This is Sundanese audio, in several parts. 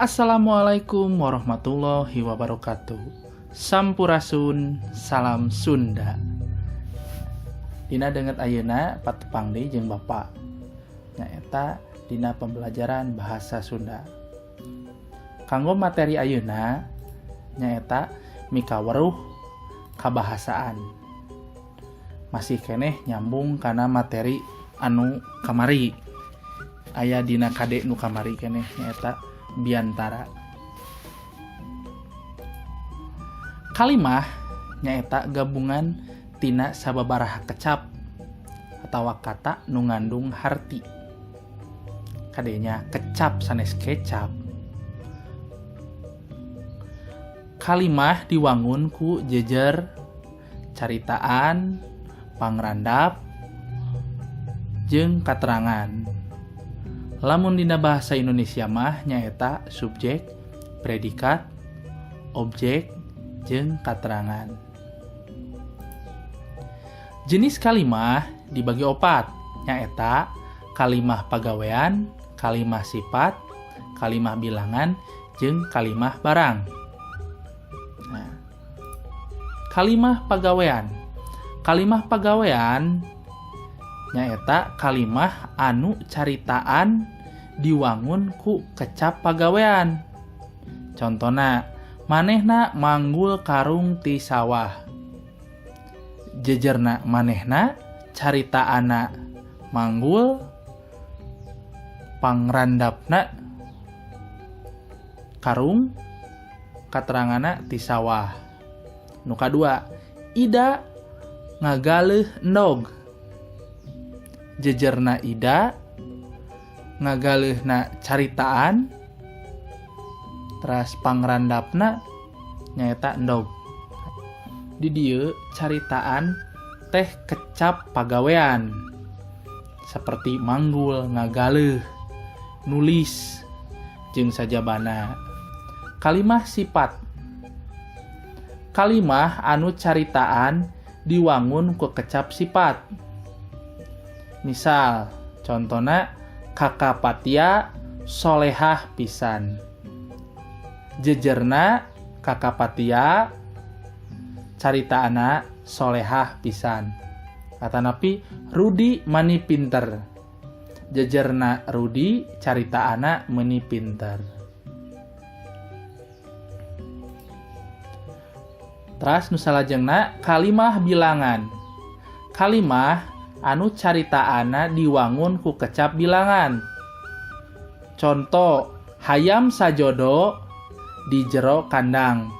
Assalamualaikum warahmatullahi wabarakatuh. Sampurasun, salam Sunda. Dina denget ayeuna patepang deui jeung Bapa. Nyaeta dina pembelajaran bahasa Sunda. Kanggo materi ayeuna nyaeta mikaweruh kabahasaan. Masih keneh nyambung kana materi anu kamari. Aya dina kade nu kamari keneh nyaeta biantara. Kalimah nyaeta gabungan tina sababaraha kecap atawa kata nu ngandung harti. Kadenya kecap sanes kecap. Kalimah diwangun ku jejer caritaan, pangrandap, jeung katerangan. Lamun dina bahasa Indonesia mah nyaeta subjek, predikat, objek, jeung katerangan. Jenis kalimah dibagi 4, nyaeta kalimah pagawean, kalimah sifat, kalimah bilangan, jeung kalimah barang. Nah, kalimah pagawean. Kalimah pagawean nyaeta kalimah anu caritaan diwangun ku kecap pagawean. Contona, manehna manggul karung ti sawah. Jejerna manehna caritaana manggul, pangrandapna karung, katerangana ti sawah. Nu kadua, ida ngagaleuh endog. Jejerna ida ngagaleuhna caritaan, teras pangrandapna nyaeta endog. Di dieu caritaan teh kecap pagawean seperti manggul, ngagaleuh, nulis, jeung sajabana. Kalimah sifat. Kalimah anu caritaan diwangun ku kecap sifat. Misal, contona Kakapatia solehah pisan. Jejerna Kakapatia caritaana solehah pisan. Atanapi Rudi mani pinter. Jejerna Rudi caritaana meni pinter. Teras nu salajengna kalimah bilangan. Kalimah anu caritaana diwangun ku kecap bilangan. Contoh, hayam sajodo di jero kandang.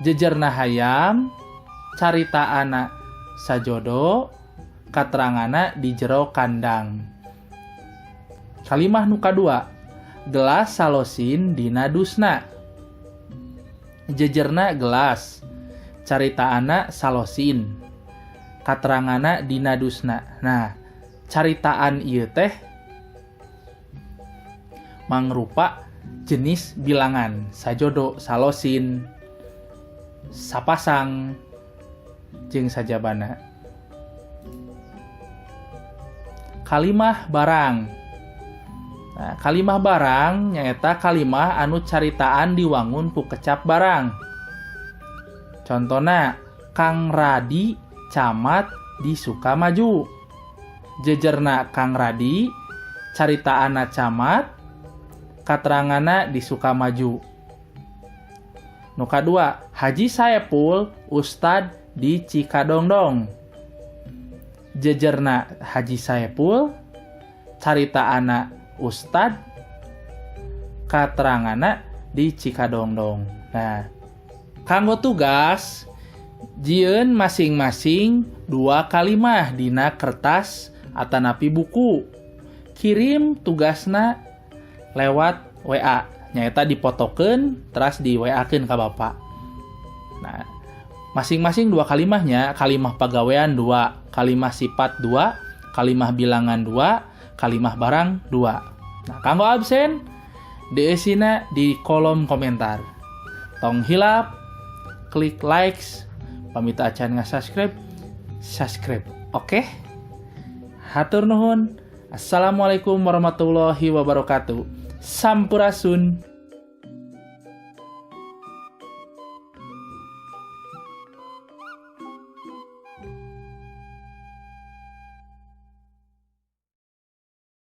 Jejerna hayam caritaana sajodo, katerangana di jero kandang. Kalimah nu kadua, gelas salosin dina dusna. Jejerna gelas caritaana salosin, katerangana dina dusna. Nah, caritaan ieu teh mangrupa jenis bilangan. Sajodo, salosin, sapasang, jeung sajabana. Kalimah barang. Nah, kalimah barang nyaeta kalimah anu caritaan diwangun ku kecap barang. Contona, Kang Radi camat di Sukamaju. Jejerna Kang Radi caritaana camat, katerangana di Sukamaju. Nu kadua, Haji Saepul ustad di Cikadongdong. Jejerna Haji Saepul caritaana ustad, katerangana di Cikadongdong. Nah, kanggo tugas jieun masing-masing 2 kalimah dina kertas atanapi buku. Kirim tugasna lewat WA. Nyaeta dipotokeun teras di WA-keun ka Bapak. Nah, masing-masing 2 kalimahnya, kalimah pagawean 2, kalimah sifat 2, kalimah bilangan 2, kalimah barang 2. Nah, kanggo absen deusina di kolom komentar. Tong hilap, klik likes, pamit acan nge-subscribe, oke? Hatur nuhun. Assalamualaikum warahmatullahi wabarakatuh. Sampurasun.